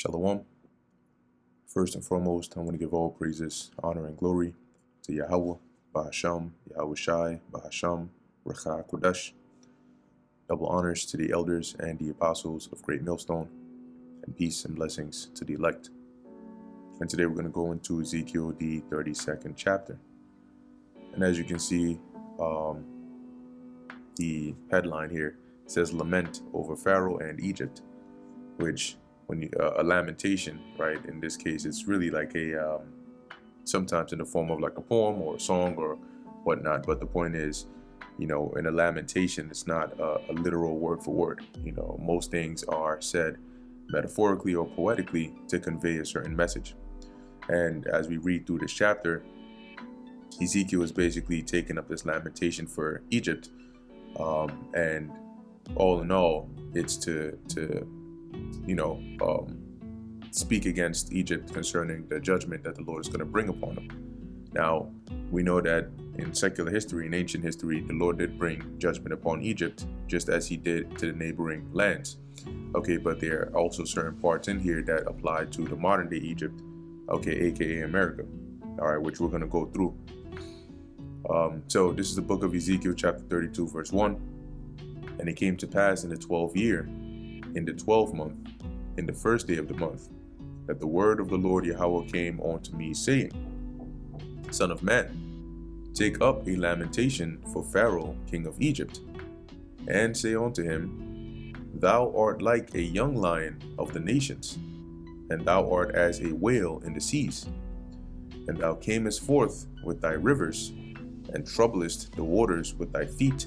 Shalom. First and foremost, I want to give all praises, honor, and glory to Yahweh, Bahasham, Yahweh Shai, Bahasham, Recha Kodesh. Double honors to the elders and the apostles of Great Millstone, and peace and blessings to the elect. And today we're going to go into Ezekiel, the 32nd chapter. And as you can see, the headline here says lament over Pharaoh and Egypt, which when you, a lamentation, right? In this case, it's really like a sometimes in the form of like a poem or a song or whatnot. But the point is, in a lamentation, it's not a literal word for word. Most things are said metaphorically or poetically to convey a certain message. And as we read through this chapter, Ezekiel is basically taking up this lamentation for Egypt, and all in all, it's to speak against Egypt concerning the judgment that the Lord is going to bring upon them. Now, we know that in secular history, in ancient history, the Lord did bring judgment upon Egypt, just as he did to the neighboring lands. Okay, but there are also certain parts in here that apply to the modern day Egypt, aka America, all right, which we're going to go through. So this is the book of Ezekiel chapter 32, verse 1. And it came to pass in the 12th year, in the 12th month, in the first day of the month, that the word of the Lord Yahweh came unto me, saying, Son of man, take up a lamentation for Pharaoh, king of Egypt, and say unto him, Thou art like a young lion of the nations, and thou art as a whale in the seas. And thou camest forth with thy rivers, and troublest the waters with thy feet,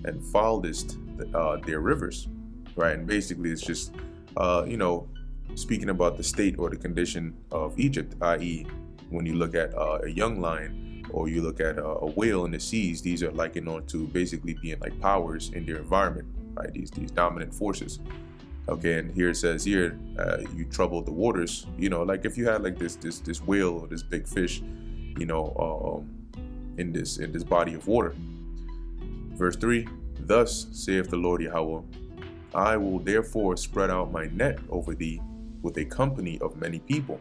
and fouledest their rivers. Right, and basically it's just, speaking about the state or the condition of Egypt, i.e., when you look at a young lion or you look at a whale in the seas, these are likened on to basically being like powers in their environment, right? These dominant forces. Okay, and here it says here, you trouble the waters. Like if you had like this whale or this big fish, in this body of water. Verse 3: Thus saith the Lord Yahweh, I will therefore spread out my net over thee with a company of many people,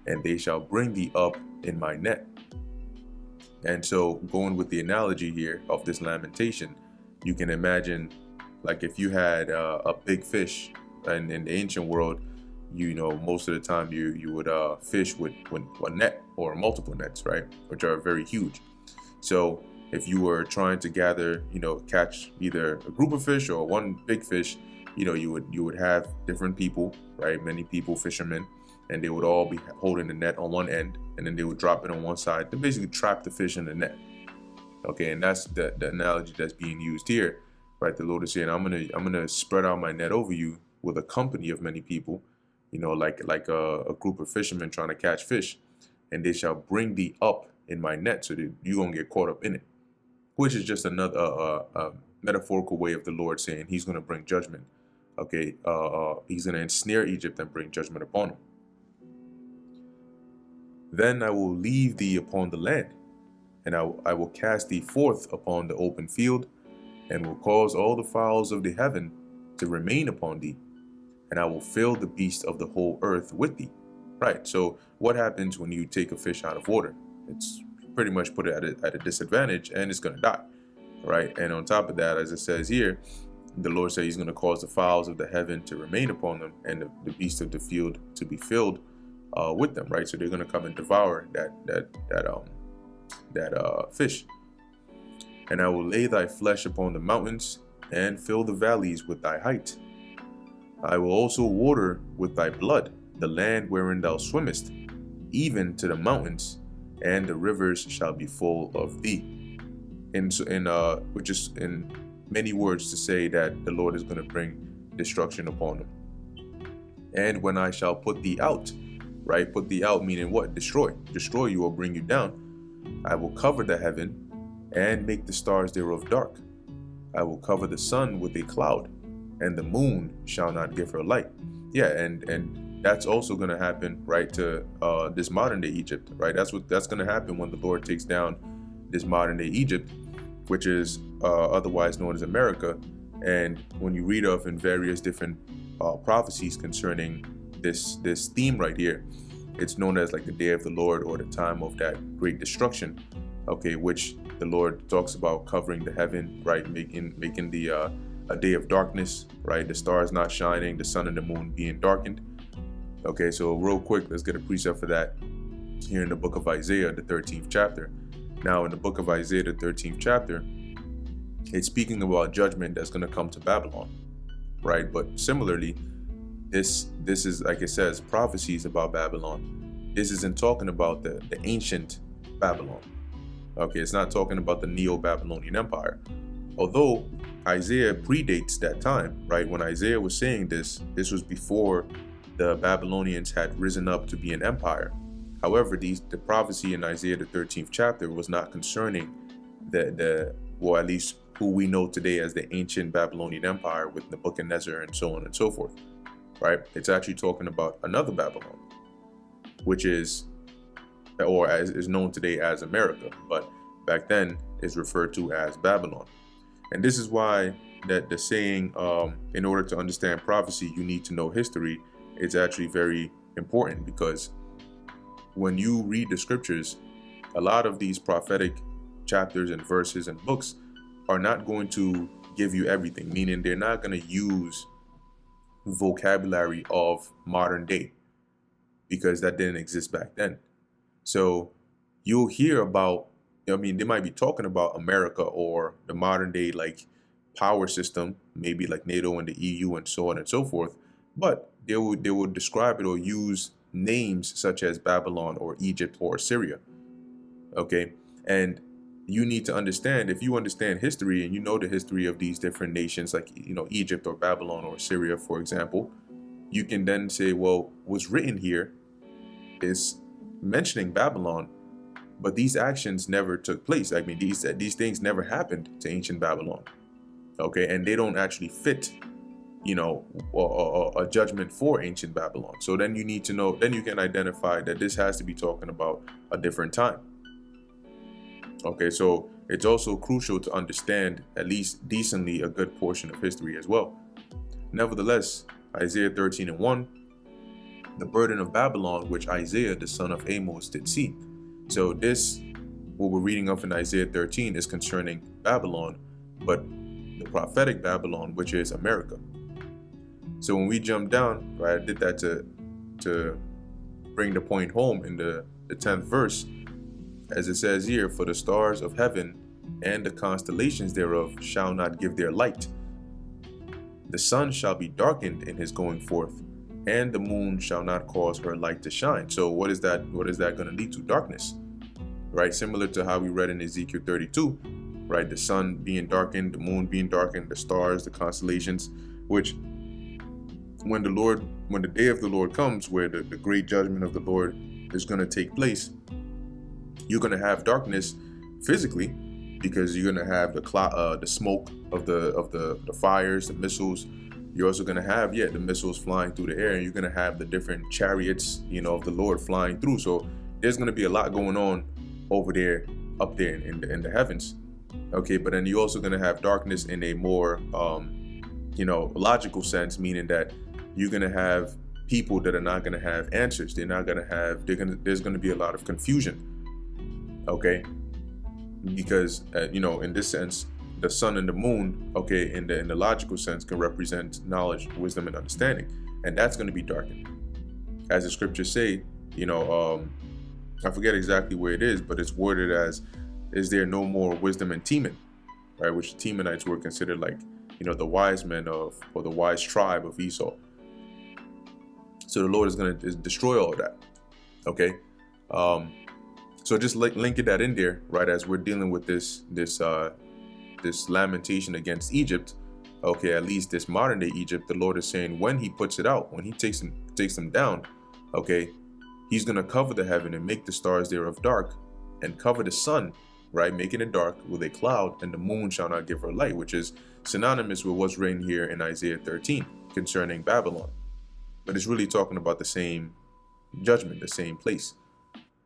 and they shall bring thee up in my net. And so going with the analogy here of this lamentation, you can imagine like if you had a big fish, and in the ancient world, most of the time you would fish with a net or multiple nets, right? Which are very huge. So if you were trying to gather, catch either a group of fish or one big fish, you would have different people, right? Many people, fishermen, and they would all be holding the net on one end, and then they would drop it on one side to basically trap the fish in the net. Okay, and that's the analogy that's being used here, right? The Lord is saying, I'm gonna spread out my net over you with a company of many people, like a group of fishermen trying to catch fish, and they shall bring thee up in my net, so that you're gonna get caught up in it. Which is just another metaphorical way of the Lord saying he's going to bring judgment. Okay, he's going to ensnare Egypt and bring judgment upon him. Then I will leave thee upon the land, and I will cast thee forth upon the open field, and will cause all the fowls of the heaven to remain upon thee, and I will fill the beasts of the whole earth with thee. Right, so what happens when you take a fish out of water? It's pretty much put it at a disadvantage, and it's going to die, right? And on top of that, as it says here, the Lord said he's going to cause the fowls of the heaven to remain upon them, and the beasts of the field to be filled with them, right? So they're going to come and devour that fish. And I will lay thy flesh upon the mountains, and fill the valleys with thy height. I will also water with thy blood the land wherein thou swimmest, even to the mountains, and the rivers shall be full of thee. Which is in many words to say that the Lord is going to bring destruction upon them. And when I shall put thee out, right? Put thee out meaning what? Destroy you or bring you down. I will cover the heaven and make the stars thereof dark. I will cover the sun with a cloud, and the moon shall not give her light. Yeah, and that's also going to happen, right, to this modern day Egypt, right? That's going to happen when the Lord takes down this modern day Egypt, which is otherwise known as America. And when you read of in various different prophecies concerning this theme right here. It's known as like the day of the Lord, or the time of that great destruction, okay, which the Lord talks about covering the heaven, right, making the a day of darkness, right, the stars not shining, the sun and the moon being darkened. Okay, so real quick, let's get a precept for that here in the book of Isaiah, the 13th chapter. Now, in the book of Isaiah, the 13th chapter, it's speaking about judgment that's going to come to Babylon, right? But similarly, this is, like it says, prophecies about Babylon. This isn't talking about the ancient Babylon. Okay, it's not talking about the Neo-Babylonian Empire. Although Isaiah predates that time, right? When Isaiah was saying this was before the Babylonians had risen up to be an empire. However, the prophecy in Isaiah the 13th chapter was not concerning well, at least who we know today as the ancient Babylonian Empire with Nebuchadnezzar and so on and so forth, right? It's actually talking about another Babylon, which is, or as is known today as America, but back then is referred to as Babylon. And this is why that the saying, in order to understand prophecy, you need to know history, is actually very important, because when you read the scriptures, a lot of these prophetic chapters and verses and books are not going to give you everything, meaning they're not going to use vocabulary of modern day, because that didn't exist back then. So you'll hear about, I mean, they might be talking about America or the modern day like power system, maybe like NATO and the EU and so on and so forth, but they would describe it or use names such as Babylon or Egypt or Assyria. Okay, and you need to understand, if you understand history and you know the history of these different nations, like, you know, Egypt or Babylon or Assyria, for example, you can then say, well, what's written here is mentioning Babylon, but these actions never took place. I mean, these things never happened to ancient Babylon. Okay, and they don't actually fit, you know, a judgment for ancient Babylon. So then you need to know, then you can identify that this has to be talking about a different time. Okay, so it's also crucial to understand at least decently a good portion of history as well. Nevertheless, Isaiah 13:1, the burden of Babylon, which Isaiah the son of Amos did see. So this, what we're reading of in Isaiah 13, is concerning Babylon, but the prophetic Babylon, which is America. So when we jump down, right, I did that to bring the point home in the 10th verse, as it says here, for the stars of heaven and the constellations thereof shall not give their light. The sun shall be darkened in his going forth, and the moon shall not cause her light to shine. So what is that going to lead to? Darkness, right? Similar to how we read in Ezekiel 32, right? The sun being darkened, the moon being darkened, the stars, the constellations, which when the day of the Lord comes, where the great judgment of the Lord is going to take place, you're going to have darkness physically, because you're going to have the smoke of the fires, the missiles. You're also going to have, the missiles flying through the air, and you're going to have the different chariots, you know, of the Lord flying through. So there's going to be a lot going on over there, up there in the heavens. Okay, but then you're also going to have darkness in a more, logical sense, meaning that you're going to have people that are not going to have answers. There's going to be a lot of confusion. Okay, because in this sense, the sun and the moon, okay, in the logical sense, can represent knowledge, wisdom, and understanding, and that's going to be darkened, as the scriptures say. I forget exactly where it is, but it's worded as, "Is there no more wisdom in Teman?" Right, which the Temanites were considered like, the wise men or the wise tribe of Esau. So the Lord is going to destroy all that. Okay. So just linking that in there, right, as we're dealing with this lamentation against Egypt, okay, at least this modern day Egypt, the Lord is saying when he puts it out, when he takes them down, okay, he's going to cover the heaven and make the stars thereof dark, and cover the sun, right, making it dark with a cloud, and the moon shall not give her light, which is synonymous with what's written here in Isaiah 13 concerning Babylon. But it's really talking about the same judgment, the same place.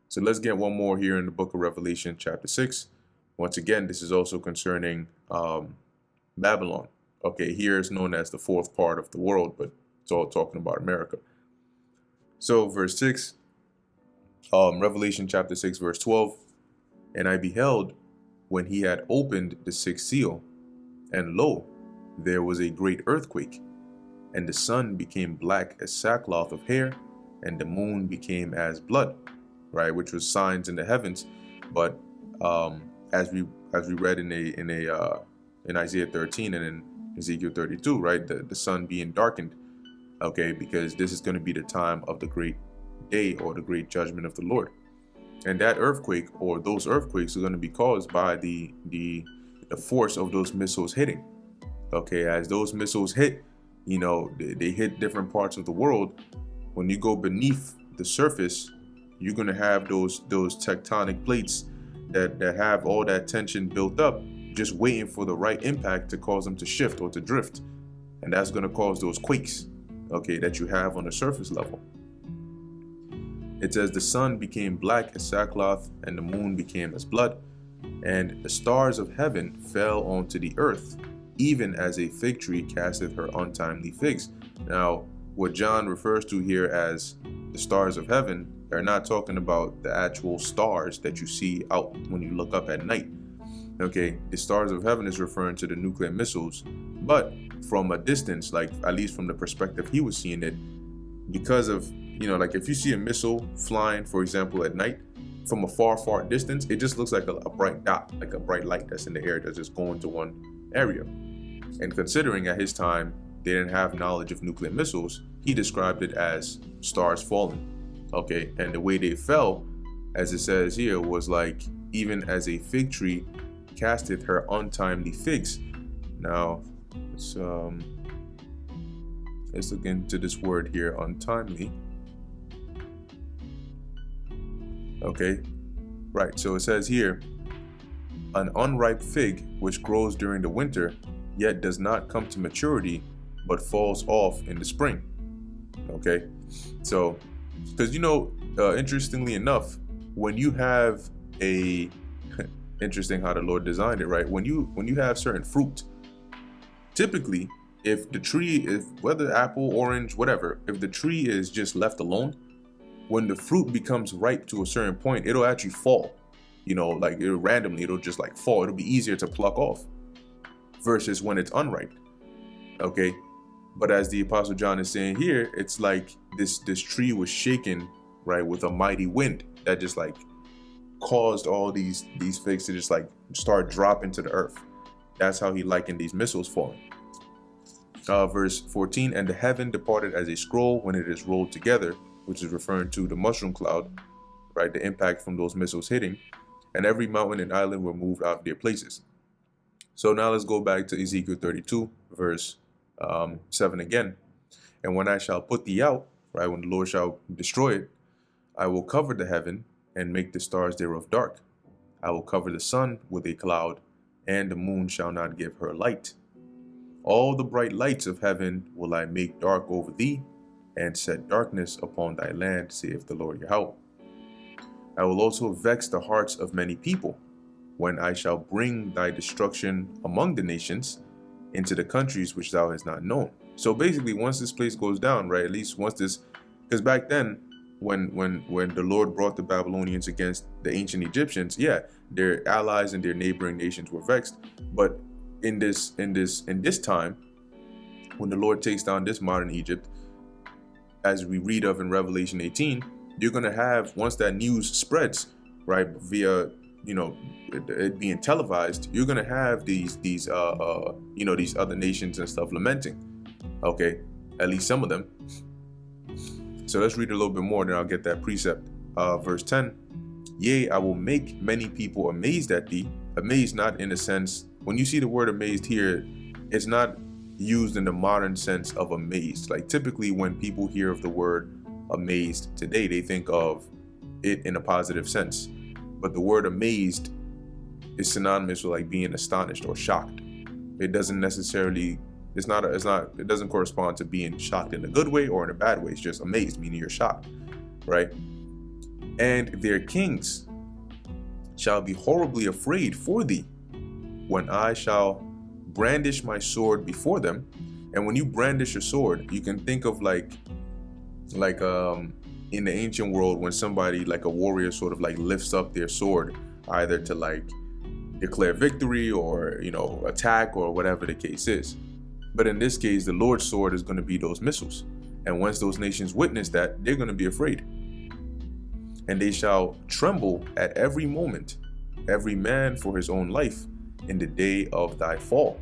So let's get one more here in the book of Revelation, chapter 6. Once again, this is also concerning Babylon. Okay, here it's known as the fourth part of the world, but it's all talking about America. So verse 6, Revelation chapter 6, verse 12, and I beheld when he had opened the sixth seal, and lo, there was a great earthquake, and the sun became black as sackcloth of hair, and the moon became as blood, right? Which was signs in the heavens. But as we read in Isaiah 13 and in Ezekiel 32, right? The sun being darkened, okay, because this is going to be the time of the great day or the great judgment of the Lord. And that earthquake or those earthquakes are going to be caused by the force of those missiles hitting. Okay, as those missiles hit, you know, they hit different parts of the world. When you go beneath the surface, you're going to have those tectonic plates that have all that tension built up, just waiting for the right impact to cause them to shift or to drift. And that's going to cause those quakes, okay, that you have on the surface level. It says the sun became black as sackcloth, and the moon became as blood, and the stars of heaven fell onto the earth, even as a fig tree casteth her untimely figs. Now, what John refers to here as the stars of heaven are not talking about the actual stars that you see out when you look up at night. Okay, the stars of heaven is referring to the nuclear missiles, but from a distance, like at least from the perspective he was seeing it, because of, you know, like if you see a missile flying, for example, at night, from a far distance, it just looks like a bright dot, like a bright light that's in the air that's just going to one area. And considering at his time, they didn't have knowledge of nuclear missiles, he described it as stars falling. Okay, and the way they fell, as it says here, was like, even as a fig tree casteth her untimely figs. Now, let's look into this word here, untimely. Okay, right, so it says here, an unripe fig which grows during the winter, yet does not come to maturity, but falls off in the spring. Okay, so, because, you know, interestingly enough, when you have a, interesting how the Lord designed it, right? When you have certain fruit, typically, if the tree, whether apple, orange, whatever, if the tree is just left alone, when the fruit becomes ripe to a certain point, it'll actually fall, you know, like it'll just like fall. It'll be easier to pluck off versus when it's unripe. Okay, but as the Apostle John is saying here, it's like this tree was shaken, right, with a mighty wind that just like caused all these figs to just like start dropping to the earth. That's how he likened these missiles falling. Verse 14, and the heaven departed as a scroll when it is rolled together, which is referring to the mushroom cloud, right, the impact from those missiles hitting, and every mountain and island were moved out of their places. So now let's go back to Ezekiel 32, verse 7 again. And when I shall put thee out, right, when the Lord shall destroy it, I will cover the heaven and make the stars thereof dark. I will cover the sun with a cloud, and the moon shall not give her light. All the bright lights of heaven will I make dark over thee, and set darkness upon thy land, saith the Lord Yahweh. I will also vex the hearts of many people, when I shall bring thy destruction among the nations, into the countries which thou hast not known. So basically, once this place goes down, right, at least once this, because back then, when the Lord brought the Babylonians against the ancient Egyptians, yeah, their allies and their neighboring nations were vexed. But in this time, when the Lord takes down this modern Egypt, as we read of in Revelation 18, you're going to have, once that news spreads, right, via, you know, it being televised, you're going to have these you know, these other nations and stuff lamenting. Okay, at least some of them. So let's read a little bit more, then I'll get that precept. Verse 10, yea, I will make many people amazed at thee. Amazed not in the sense, when you see the word amazed here, it's not used in the modern sense of amazed. Like typically when people hear of the word amazed today, they think of it in a positive sense. But the word amazed is synonymous with like being astonished or shocked. It doesn't necessarily, it doesn't correspond to being shocked in a good way or in a bad way. It's just amazed, meaning you're shocked, right? And their kings shall be horribly afraid for thee, when I shall brandish my sword before them. And when you brandish your sword, you can think of like in the ancient world, when somebody like a warrior sort of like lifts up their sword, either to like declare victory or, attack or whatever the case is. But in this case, the Lord's sword is going to be those missiles. And once those nations witness that, they're going to be afraid. And they shall tremble at every moment, every man for his own life, in the day of thy fall.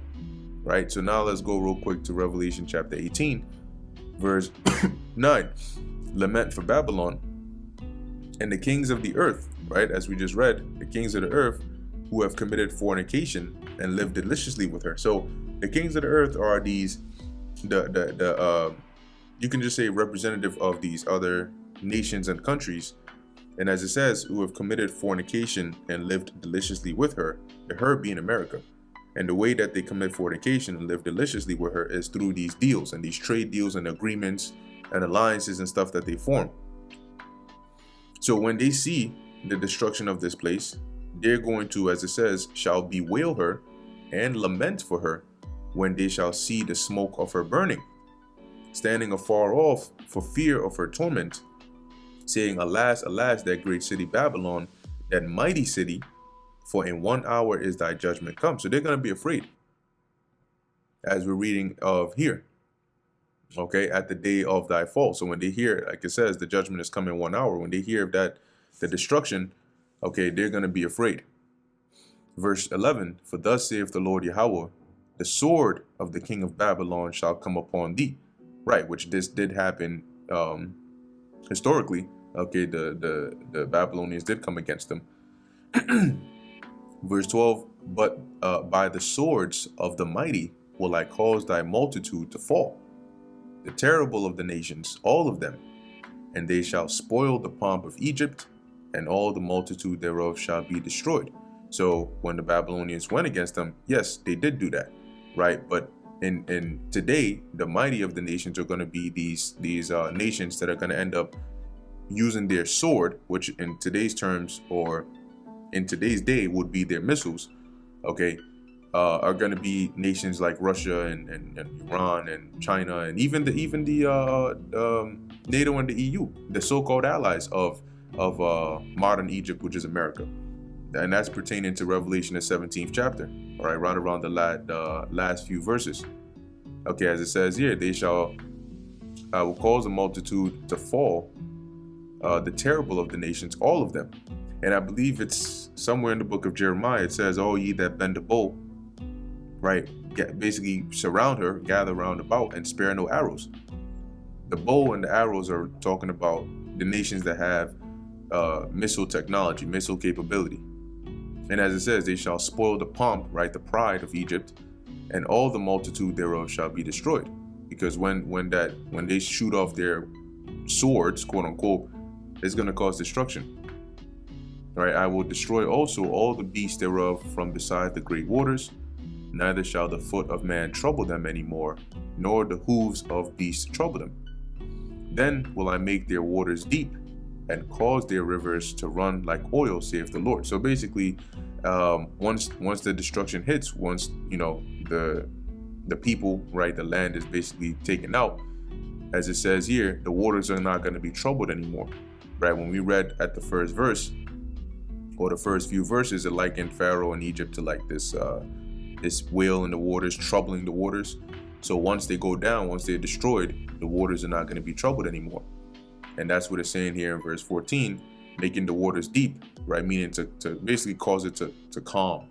Right? So now let's go real quick to Revelation chapter 18, verse 9. Lament for Babylon and the kings of the earth, right? As we just read, the kings of the earth who have committed fornication and lived deliciously with her. So the kings of the earth are these, you can just say representative of these other nations and countries. And as it says, who have committed fornication and lived deliciously with her, the her being America. And the way that they commit fornication and live deliciously with her is through these deals and these trade deals and agreements and alliances and stuff that they form. So when they see the destruction of this place, they're going to, as it says, shall bewail her and lament for her when they shall see the smoke of her burning, standing afar off for fear of her torment, saying, Alas, alas, that great city Babylon, that mighty city, for in 1 hour is thy judgment come. So they're going to be afraid, as we're reading of here, okay, at the day of thy fall. So when they hear, like it says, the judgment is coming in 1 hour, when they hear that, the destruction, okay, they're going to be afraid. Verse 11, for thus saith the Lord Yahweh, the sword of the king of Babylon shall come upon thee. Right, which this did happen historically. Okay, the Babylonians did come against them. Verse 12, but by the swords of the mighty will I cause thy multitude to fall, the terrible of the nations, all of them, and they shall spoil the pomp of Egypt, and all the multitude thereof shall be destroyed. So when the Babylonians went against them, yes, they did do that, right? But in today, the mighty of the nations are going to be these nations that are going to end up using their sword, which in today's terms or in today's day would be their missiles, okay, are going to be nations like Russia and Iran and China and even the NATO and the EU, the so-called allies of modern Egypt, which is America. And that's pertaining to Revelation, the 17th chapter, all right, right around the last few verses. Okay, as it says here, I will cause the multitude to fall, the terrible of the nations, all of them. And I believe it's somewhere in the book of Jeremiah, it says, all ye that bend a bow, right, basically surround her, gather round about, and spare no arrows. The bow and the arrows are talking about the nations that have missile technology, missile capability. And as it says, they shall spoil the pomp, right, the pride of Egypt, and all the multitude thereof shall be destroyed. Because when they shoot off their swords, quote unquote, it's going to cause destruction. Right, I will destroy also all the beasts thereof from beside the great waters, neither shall the foot of man trouble them any more, nor the hooves of beasts trouble them. Then will I make their waters deep, and cause their rivers to run like oil, saith the Lord. So basically, once the destruction hits, once the people, right, the land is basically taken out, as it says here, the waters are not going to be troubled anymore. Right, when we read at the first verse, or the first few verses, it likened Pharaoh and Egypt to like this whale in the waters, troubling the waters. So once they go down, once they're destroyed, the waters are not going to be troubled anymore. And that's what it's saying here in verse 14, making the waters deep, right? Meaning to basically cause it to calm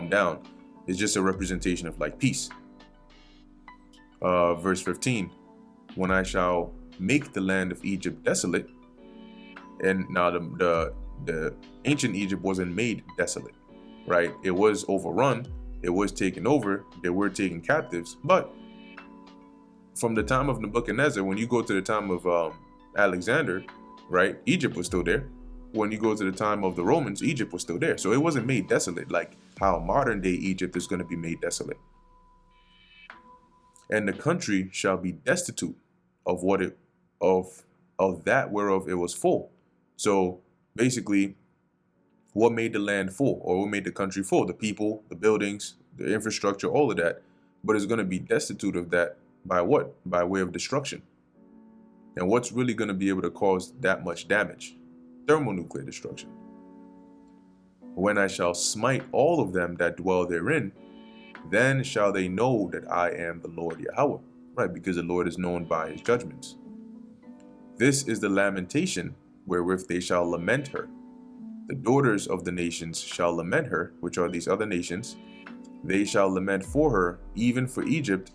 down. It's just a representation of like peace. Verse 15, when I shall make the land of Egypt desolate. And now the ancient Egypt wasn't made desolate, right? It was overrun. It was taken over. They were taken captives. But from the time of Nebuchadnezzar, when you go to the time of Alexander, right, Egypt was still there. When you go to the time of the Romans, Egypt was still there. So it wasn't made desolate like how modern day Egypt is going to be made desolate. And the country shall be destitute of that whereof it was full. So basically, what made the land full, or what made the country full? The people, the buildings, the infrastructure, all of that. But it's going to be destitute of that by what? By way of destruction. And what's really going to be able to cause that much damage? Thermonuclear destruction. When I shall smite all of them that dwell therein, then shall they know that I am the Lord Yahweh, right? Because the Lord is known by his judgments. This is the lamentation wherewith they shall lament her. The daughters of the nations shall lament her, which are these other nations. They shall lament for her, even for Egypt,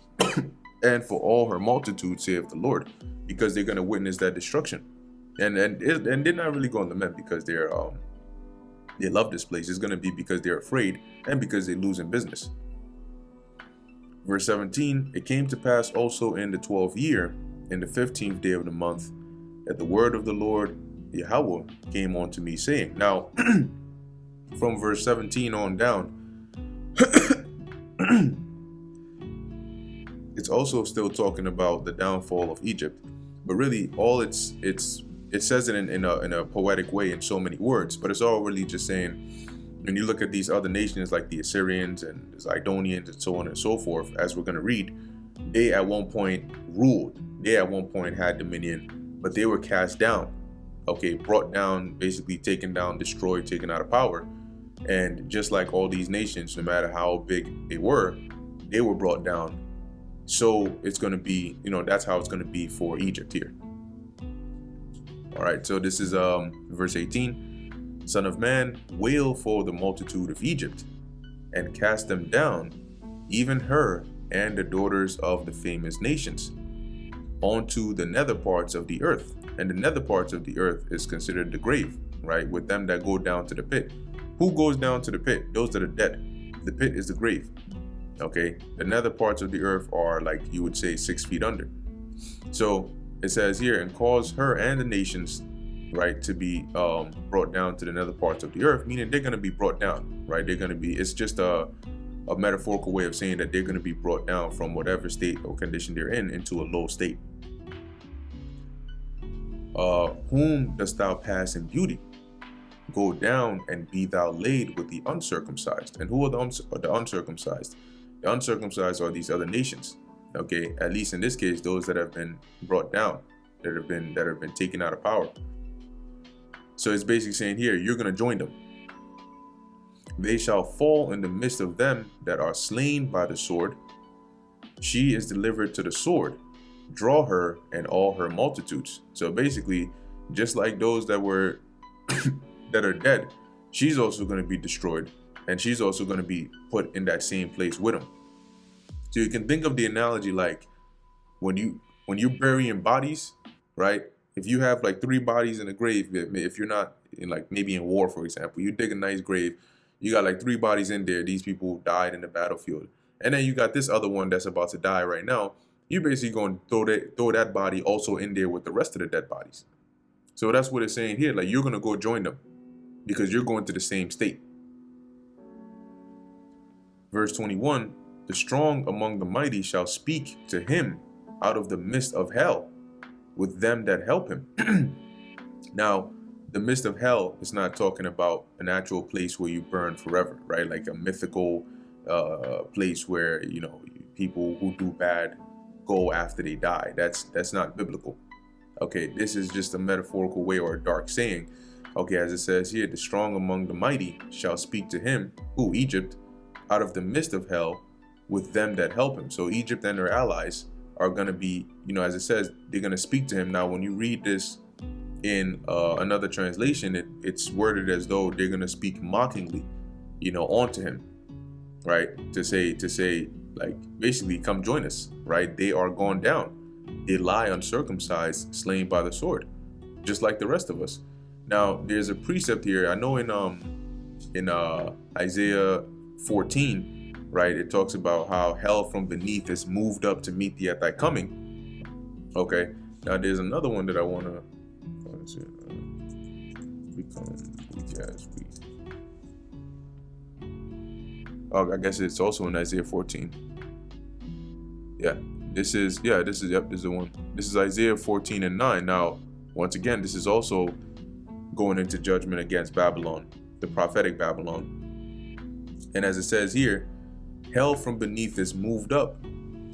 and for all her multitude, saith the Lord, because they're going to witness that destruction. And they're not really going to lament because they love this place. It's going to be because they're afraid and because they're losing business. Verse 17, it came to pass also in the 12th year, in the 15th day of the month, that the word of the Lord Yahweh came unto me, saying. Now, from verse 17 on down, it's also still talking about the downfall of Egypt, but really all it says it in a poetic way in so many words, but it's all really just saying, when you look at these other nations like the Assyrians and the Zidonians and so on and so forth, as we're going to read, they at one point ruled, they at one point had dominion, but they were cast down, okay, brought down, basically taken down, destroyed, taken out of power. And just like all these nations, no matter how big they were brought down. So it's going to be, that's how it's going to be for Egypt here. All right, so this is verse 18. Son of man, wail for the multitude of Egypt, and cast them down, even her and the daughters of the famous nations, onto the nether parts of the earth. And the nether parts of the earth is considered the grave, right? With them that go down to the pit. Who goes down to the pit? Those that are dead. The pit is the grave. Okay, the nether parts of the earth are, like you would say, 6 feet under. So it says here, and cause her and the nations, right, to be brought down to the nether parts of the earth, meaning they're going to be brought down, right? They're going to be, it's just a metaphorical way of saying that they're going to be brought down from whatever state or condition they're in into a low state. Whom dost thou pass in beauty? Go down and be thou laid with the uncircumcised. And who are the uncircumcised? The uncircumcised are these other nations. Okay, at least in this case, those that have been brought down, that have been taken out of power. So it's basically saying here, you're going to join them. They shall fall in the midst of them that are slain by the sword. She is delivered to the sword. Draw her and all her multitudes. So basically, just like those that were that are dead, she's also going to be destroyed, and she's also going to be put in that same place with them. So you can think of the analogy like when you're burying bodies, right? If you have like 3 bodies in a grave, if you're not in, like, maybe in war, for example, you dig a nice grave, you got like 3 bodies in there. These people died in the battlefield, and then you got this other one that's about to die right now. You're basically going to throw that body also in there with the rest of the dead bodies. So that's what it's saying here. Like, you're going to go join them because you're going to the same state. Verse 21, the strong among the mighty shall speak to him out of the midst of hell with them that help him. Now, the midst of hell is not talking about an actual place where you burn forever, right? Like a mythical place where, people who do bad go after they die. That's not biblical. Okay, this is just a metaphorical way or a dark saying. Okay, as it says here, the strong among the mighty shall speak to him, who, Egypt, out of the midst of hell with them that help him. So Egypt and their allies are going to be, as it says, they're going to speak to him. Now, when you read this in another translation, it's worded as though they're going to speak mockingly, onto him, right? To say, like, basically, come join us, right? They are gone down. They lie uncircumcised, slain by the sword, just like the rest of us. Now, there's a precept here. I know in Isaiah 14, right, it talks about how hell from beneath is moved up to meet thee at thy coming. Okay, now there's another one that I want to become weak as we. Oh, I guess it's also in Isaiah 14. This is the one. This is Isaiah 14 and 9. Now, once again, this is also going into judgment against Babylon, the prophetic Babylon. And as it says here, hell from beneath is moved up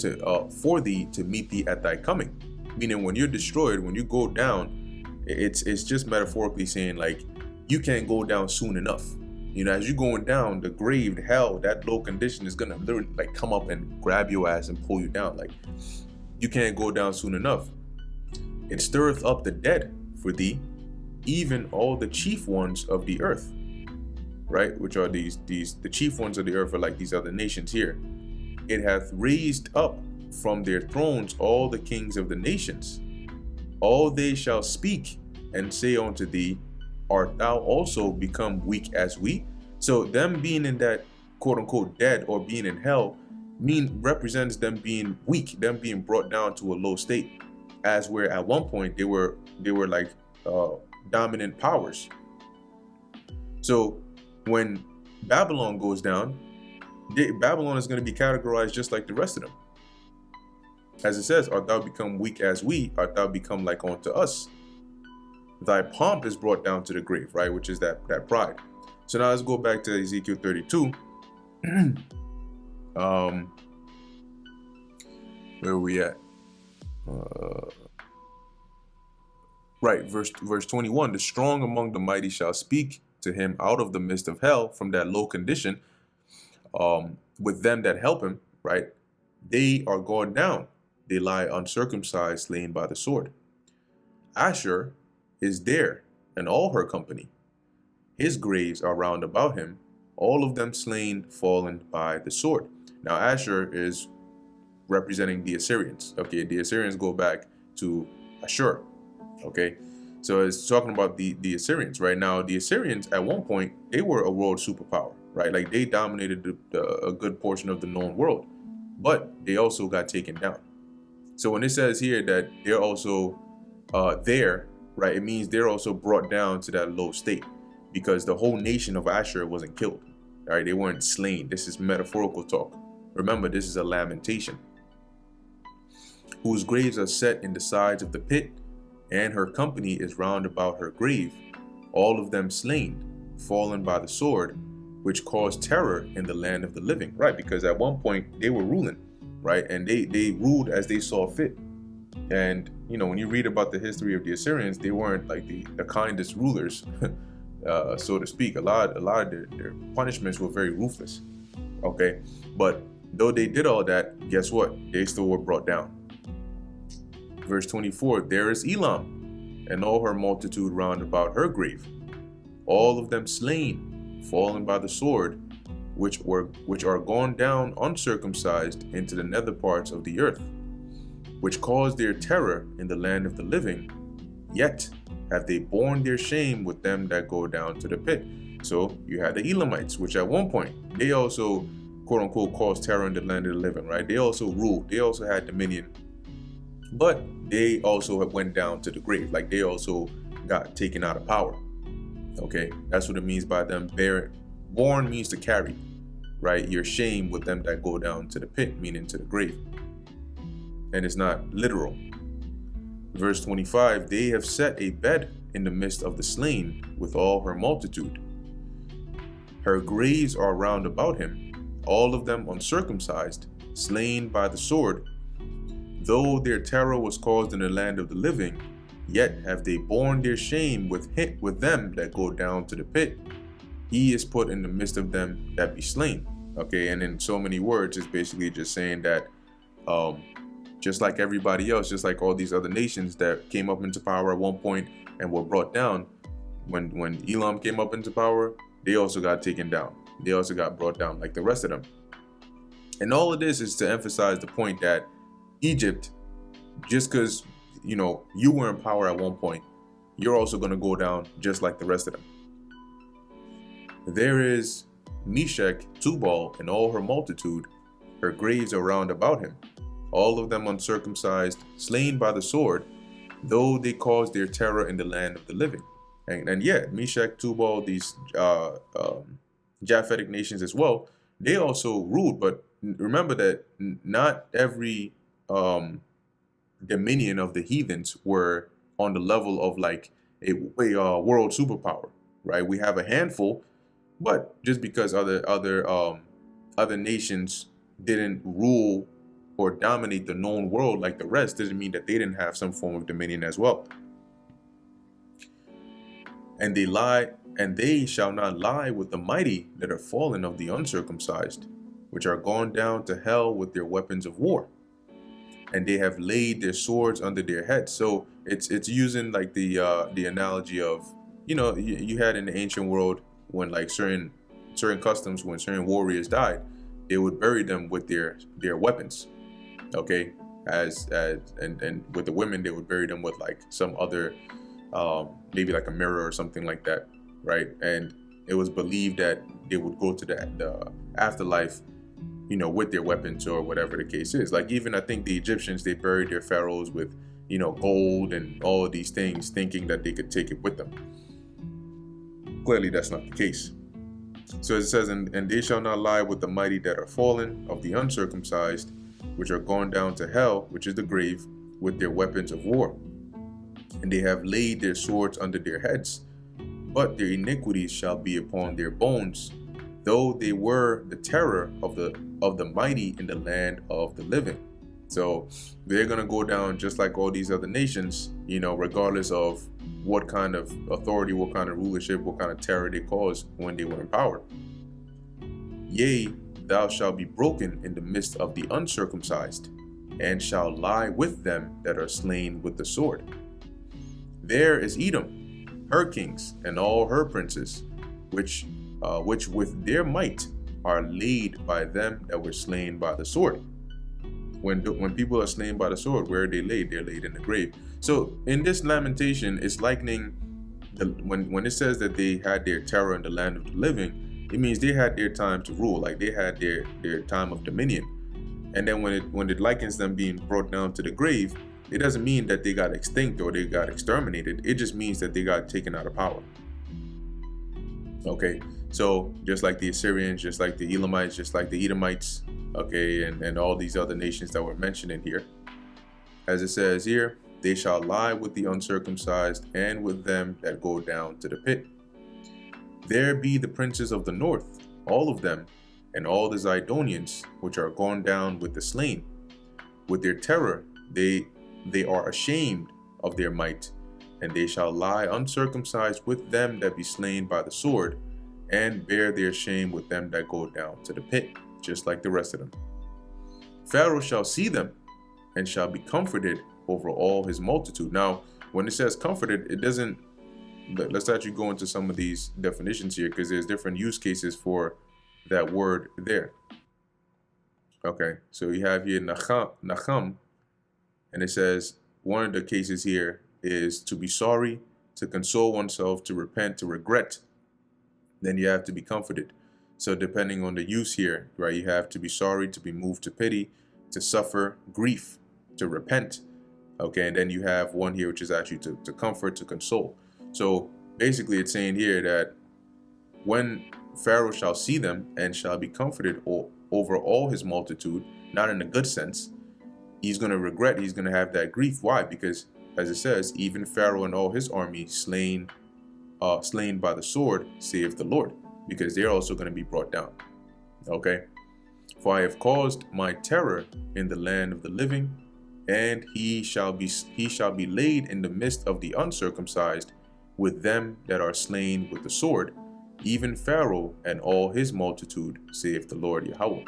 to for thee to meet thee at thy coming. Meaning when you're destroyed, when you go down, it's just metaphorically saying like you can't go down soon enough. You know, as you're going down, the grave, the hell, that low condition is gonna literally like come up and grab your ass and pull you down. Like you can't go down soon enough. It stirreth up the dead for thee, even all the chief ones of the earth. Right, which are the chief ones of the earth are like these other nations here. It hath raised up from their thrones all the kings of the nations. All they shall speak and say unto thee, art thou also become weak as we? So them being in that quote unquote dead or being in hell represents them being weak, them being brought down to a low state, as where at one point they were like dominant powers. So when Babylon goes down, Babylon is going to be categorized just like the rest of them. As it says, art thou become weak as we, art thou become like unto us. Thy pomp is brought down to the grave, right? Which is that pride. So now let's go back to Ezekiel 32. Where are we at? Right, verse 21. The strong among the mighty shall speak to him out of the midst of hell, from that low condition, with them that help him, right? They are gone down. They lie uncircumcised, slain by the sword. Asher is there, and all her company. His graves are round about him, all of them slain, fallen by the sword. Now Asher is representing the Assyrians. Okay, the Assyrians go back to Ashur. Okay, so it's talking about the Assyrians. Right now, the Assyrians at one point, they were a world superpower, right? Like they dominated a good portion of the known world, but they also got taken down. So when it says here that they're also there, right, it means they're also brought down to that low state, because the whole nation of Asher wasn't killed. All right, they weren't slain. This is metaphorical talk. Remember, this is a lamentation. Whose graves are set in the sides of the pit, and her company is round about her grave, all of them slain, fallen by the sword, which caused terror in the land of the living. Right, because at one point they were ruling, right, and they ruled as they saw fit. And you know, when you read about the history of the Assyrians, they weren't like the kindest rulers, so to speak. A lot of their punishments were very ruthless. Okay, but though they did all that, guess what? They still were brought down. Verse 24, there is Elam, and all her multitude round about her grave, all of them slain, fallen by the sword, which are gone down uncircumcised into the nether parts of the earth, which caused their terror in the land of the living, yet have they borne their shame with them that go down to the pit. So you had the Elamites, which at one point, they also, quote unquote, caused terror in the land of the living, right? They also ruled, they also had dominion, but they also went down to the grave, like they also got taken out of power. Okay, that's what it means by them bearing. Born means to carry, right? Your shame with them that go down to the pit, meaning to the grave. And it's not literal. Verse 25, they have set a bed in the midst of the slain with all her multitude. Her graves are round about him, all of them uncircumcised, slain by the sword. Though their terror was caused in the land of the living, yet have they borne their shame with them that go down to the pit. He is put in the midst of them that be slain. Okay, and in so many words, it's basically just saying that just like everybody else, just like all these other nations that came up into power at one point and were brought down, when Elam came up into power, they also got taken down. They also got brought down like the rest of them. And all of this is to emphasize the point that Egypt, just because, you know, you were in power at one point, you're also going to go down just like the rest of them. There is Meshach, Tubal, and all her multitude. Her graves are round about him, all of them uncircumcised, slain by the sword, though they caused their terror in the land of the living. And yet, Meshach, Tubal, these Japhetic nations as well, they also ruled. But remember that not every dominion of the heathens were on the level of like a world superpower, right? We have a handful, but just because other nations didn't rule or dominate the known world like the rest doesn't mean that they didn't have some form of dominion as well. And they shall not lie with the mighty that are fallen of the uncircumcised, which are gone down to hell with their weapons of war. And they have laid their swords under their heads. So it's using like the analogy of, you had in the ancient world when like certain customs, when certain warriors died, they would bury them with their weapons. Okay, and with the women, they would bury them with like some other, maybe like a mirror or something like that, right? And it was believed that they would go to the afterlife, with their weapons or whatever the case is. Like even I think the Egyptians, they buried their pharaohs with, gold and all of these things, thinking that they could take it with them. Clearly, that's not the case. So it says, and they shall not lie with the mighty that are fallen of the uncircumcised, which are gone down to hell, which is the grave, with their weapons of war. And they have laid their swords under their heads, but their iniquities shall be upon their bones, though they were the terror of the mighty in the land of the living. So they're going to go down just like all these other nations, regardless of what kind of authority, what kind of rulership, what kind of terror they caused when they were in power. Yea, thou shalt be broken in the midst of the uncircumcised, and shall lie with them that are slain with the sword. There is Edom, her kings, and all her princes, which with their might are laid by them that were slain by the sword. When people are slain by the sword, where are they laid? They're laid in the grave. So in this lamentation, it's likening when it says that they had their terror in the land of the living, it means they had their time to rule, like they had their time of dominion. And then when it likens them being brought down to the grave, it doesn't mean that they got extinct or they got exterminated. It just means that they got taken out of power. Okay, so just like the Assyrians, just like the Elamites, just like the Edomites, okay, and all these other nations that were mentioned in here, as it says here, they shall lie with the uncircumcised and with them that go down to the pit. There be the princes of the north, all of them, and all the Zidonians, which are gone down with the slain. With their terror, they are ashamed of their might, and they shall lie uncircumcised with them that be slain by the sword, and bear their shame with them that go down to the pit, just like the rest of them. Pharaoh shall see them, and shall be comforted over all his multitude. Now, when it says comforted, it doesn't, let's actually go into some of these definitions here, because there's different use cases for that word there. Okay, so you have here nacham, and it says one of the cases here is to be sorry, to console oneself, to repent, to regret. Then you have to be comforted. So depending on the use here, right, you have to be sorry, to be moved to pity, to suffer grief, to repent. Okay, and then you have one here which is actually to comfort, to console. So basically it's saying here that when Pharaoh shall see them and shall be comforted over all his multitude, not in a good sense, he's going to regret, he's going to have that grief. Why? Because as it says, even Pharaoh and all his army slain by the sword, saith the Lord, because they're also going to be brought down. Okay, for I have caused my terror in the land of the living, and he shall be laid in the midst of the uncircumcised, with them that are slain with the sword, even Pharaoh and all his multitude, saith the Lord Yahweh.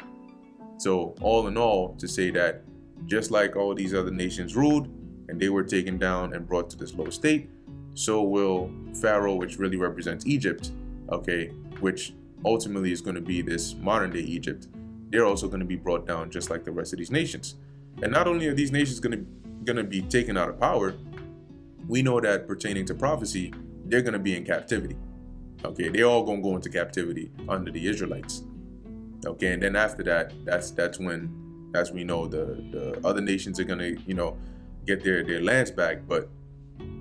So all in all, to say that just like all these other nations ruled, and they were taken down and brought to this low state, so will Pharaoh, which really represents Egypt, okay, which ultimately is going to be this modern day Egypt. They're also going to be brought down just like the rest of these nations. And not only are these nations going to be taken out of power, we know that pertaining to prophecy, they're going to be in captivity. Okay, they're all going to go into captivity under the Israelites. Okay, and then after that, that's when we know the other nations are going to, get their lands back, but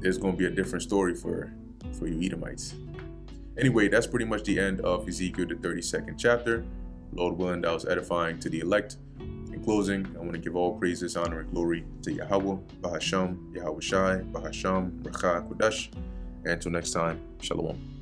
there's going to be a different story for you Edomites. Anyway, that's pretty much the end of Ezekiel, the 32nd chapter. Lord willing, that was edifying to the elect. In closing, I want to give all praises, honor, and glory to Yahweh, Bahasham, Yahweh Shai, Bahasham, Racha, Kodash. And until next time, Shalom.